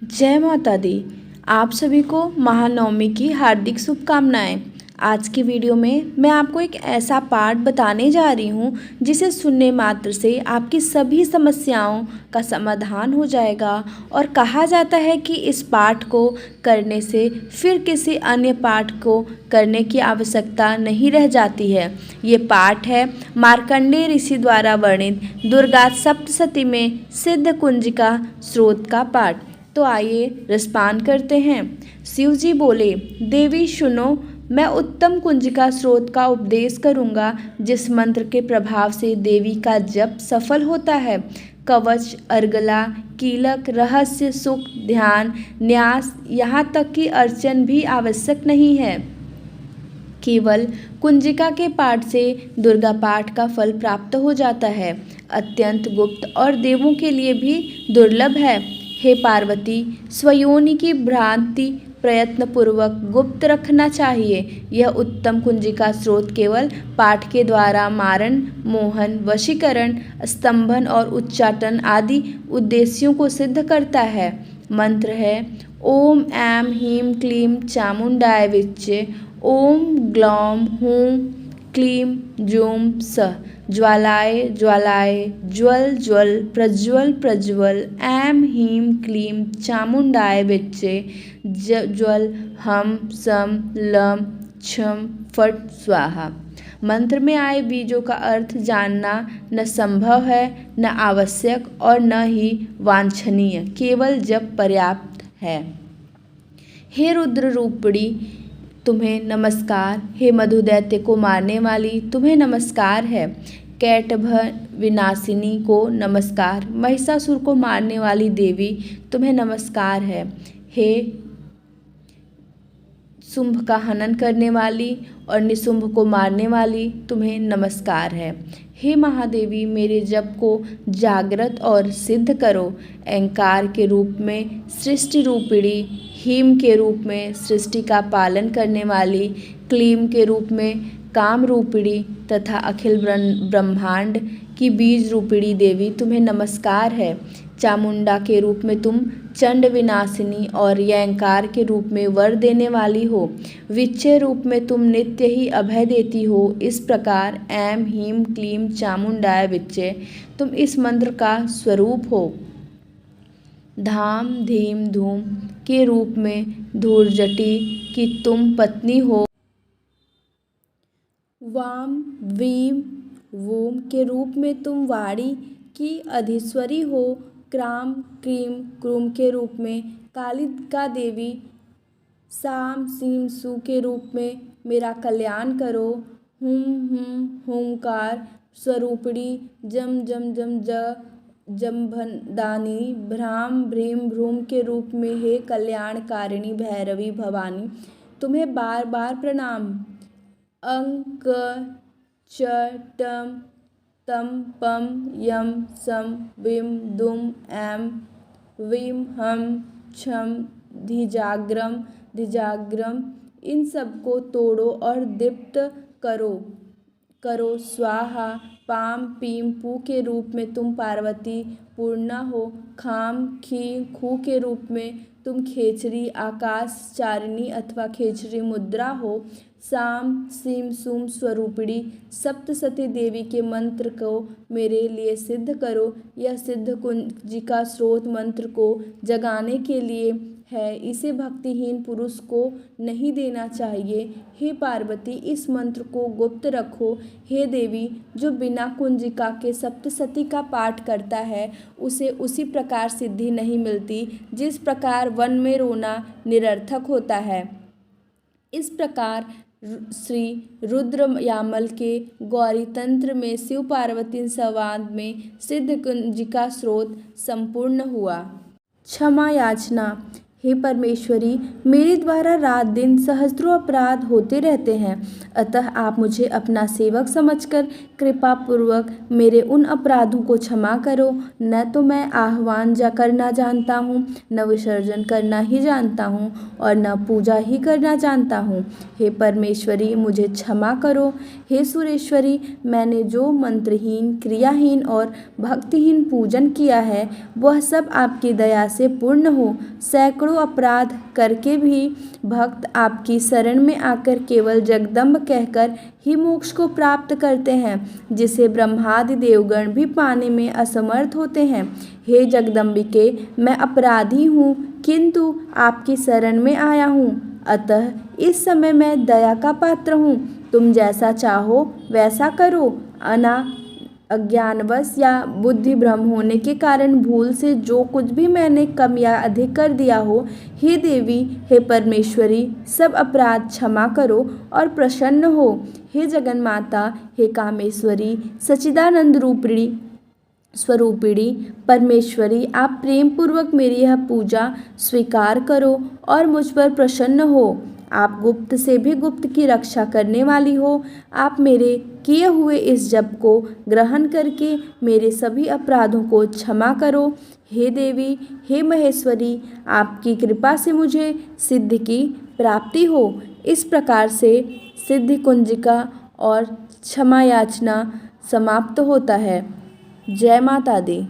जय माता दी। आप सभी को महानवमी की हार्दिक शुभकामनाएं। आज की वीडियो में मैं आपको एक ऐसा पाठ बताने जा रही हूँ जिसे सुनने मात्र से आपकी सभी समस्याओं का समाधान हो जाएगा। और कहा जाता है कि इस पाठ को करने से फिर किसी अन्य पाठ को करने की आवश्यकता नहीं रह जाती है। ये पाठ है मार्कंडेय ऋषि द्वारा वर्णित दुर्गा सप्तशती में सिद्ध कुंजिका स्रोत का पाठ। तो आइए रसपान करते हैं। शिव जी बोले, देवी सुनो, मैं उत्तम कुंजिका स्रोत का उपदेश करूंगा जिस मंत्र के प्रभाव से देवी का जप सफल होता है। कवच, अर्गला, कीलक, रहस्य, सुख, ध्यान, न्यास, यहाँ तक कि अर्चन भी आवश्यक नहीं है। केवल कुंजिका के पाठ से दुर्गा पाठ का फल प्राप्त हो जाता है। अत्यंत गुप्त और देवों के लिए भी दुर्लभ है। हे पार्वती, स्वयोनि की भ्रांति प्रयत्नपूर्वक गुप्त रखना चाहिए। यह उत्तम कुंजिका स्रोत केवल पाठ के द्वारा मारण, मोहन, वशीकरण, स्तंभन और उच्चाटन आदि उद्देश्यों को सिद्ध करता है। मंत्र है ओम ऐं ह्रीं क्लीं चामुंडाय विच्चे, ओम ग्लौं हूं क्लीं जूं सः, ज्वालाय ज्वालाय ज्वल ज्वल प्रज्वल प्रज्वल, ऐं ह्रीं क्लीं चामुंडाय विच्चे, ज्वल हम सम लम छम फट स्वाहा। मंत्र में आए बीजों का अर्थ जानना न संभव है, न आवश्यक और न ही वांछनीय, केवल जप पर्याप्त है। हे रुद्र रूपिणी, तुम्हें नमस्कार। हे मधु दैत्य को मारने वाली, तुम्हें नमस्कार है। कैटभ विनाशिनी को नमस्कार। महिषासुर को मारने वाली देवी, तुम्हें नमस्कार है। हे शुंभ का हनन करने वाली और निशुंभ को मारने वाली, तुम्हें नमस्कार है। हे महादेवी, मेरे जप को जागृत और सिद्ध करो। अहंकार के रूप में सृष्टि रूपिणी, हीम के रूप में सृष्टि का पालन करने वाली, क्लीम के रूप में काम रूपिणी तथा अखिल ब्रह्मांड की बीज रूपिणी देवी, तुम्हें नमस्कार है। चामुंडा के रूप में तुम चंड विनाशिनी और यंकार के रूप में वर देने वाली हो। विच्चे रूप में तुम नित्य ही अभय देती हो। इस प्रकार ऐं ह्रीं क्लीं चामुंडाय विच्चे, तुम इस मंत्र का स्वरूप हो। धाम धीम धूम के रूप में धूर्जटी की तुम पत्नी हो। वाम वीम वोम के रूप में तुम वाणी की अधीश्वरी हो। क्राम क्रीम क्रूम के रूप में कालिका देवी, साम सीम सू के रूप में मेरा कल्याण करो। हुंकार स्वरूपिणी, जम जम जम जम्भदानी, भ्राम भ्रीम भ्रूम के रूप में हे कल्याणकारिणी भैरवी भवानी, तुम्हें बार बार प्रणाम। अंक च टम तम पम यम सम विम दुम ऐं वीम हम छम धिजाग्रम, इन सबको तोड़ो और दीप्त करो स्वाहा। पाम पीम पू के रूप में तुम पार्वती पूर्णा हो। खाम खी खू के रूप में तुम खेचरी आकाशचारिणी अथवा खेचरी मुद्रा हो। साम सीम सूम स्वरूपिणी सप्तशती देवी के मंत्र को मेरे लिए सिद्ध करो। यह सिद्ध कुंजिका स्रोत मंत्र को जगाने के लिए है, इसे भक्तिहीन पुरुष को नहीं देना चाहिए। हे पार्वती, इस मंत्र को गुप्त रखो। हे देवी, जो बिना कुंजिका के सप्तशती का पाठ करता है उसे उसी प्रकार सिद्धि नहीं मिलती जिस प्रकार वन में रोना निरर्थक होता है। इस प्रकार श्री रुद्र यामल के गौरी तंत्र में शिव पार्वती संवाद में सिद्ध कुंजिका स्रोत संपूर्ण हुआ। क्षमा याचना। हे परमेश्वरी, मेरे द्वारा रात दिन सहस्त्रों अपराध होते रहते हैं, अतः आप मुझे अपना सेवक समझकर कृपा पूर्वक मेरे उन अपराधों को क्षमा करो। न तो मैं आह्वान करना जानता हूँ, न विसर्जन करना ही जानता हूँ, और न पूजा ही करना जानता हूँ। हे परमेश्वरी, मुझे क्षमा करो। हे सुरेश्वरी, मैंने जो मंत्रहीन, क्रियाहीन और भक्तिहीन पूजन किया है, वह सब आपकी दया से पूर्ण हो। सैकड़ों अपराध करके भी भक्त आपकी शरण में आकर केवल जगदम्ब कहकर ही मोक्ष को प्राप्त करते हैं, जिसे ब्रह्मादि देवगण भी पाने में असमर्थ होते हैं। हे जगदम्बिके, मैं अपराधी हूँ, किंतु आपकी शरण में आया हूँ, अतः इस समय मैं दया का पात्र हूँ। तुम जैसा चाहो वैसा करो। अज्ञानवश या बुद्धि भ्रम होने के कारण भूल से जो कुछ भी मैंने कम या अधिक कर दिया हो, हे देवी, हे परमेश्वरी, सब अपराध क्षमा करो और प्रसन्न हो। हे जगन्माता, हे कामेश्वरी, सच्चिदानंद रूपिणी स्वरूपिणी परमेश्वरी, आप प्रेम पूर्वक मेरी यह पूजा स्वीकार करो और मुझ पर प्रसन्न हो। आप गुप्त से भी गुप्त की रक्षा करने वाली हो। आप मेरे किए हुए इस जप को ग्रहण करके मेरे सभी अपराधों को क्षमा करो। हे देवी, हे महेश्वरी, आपकी कृपा से मुझे सिद्धि की प्राप्ति हो। इस प्रकार से सिद्धि कुंजिका और क्षमा याचना समाप्त होता है। जय माता दी।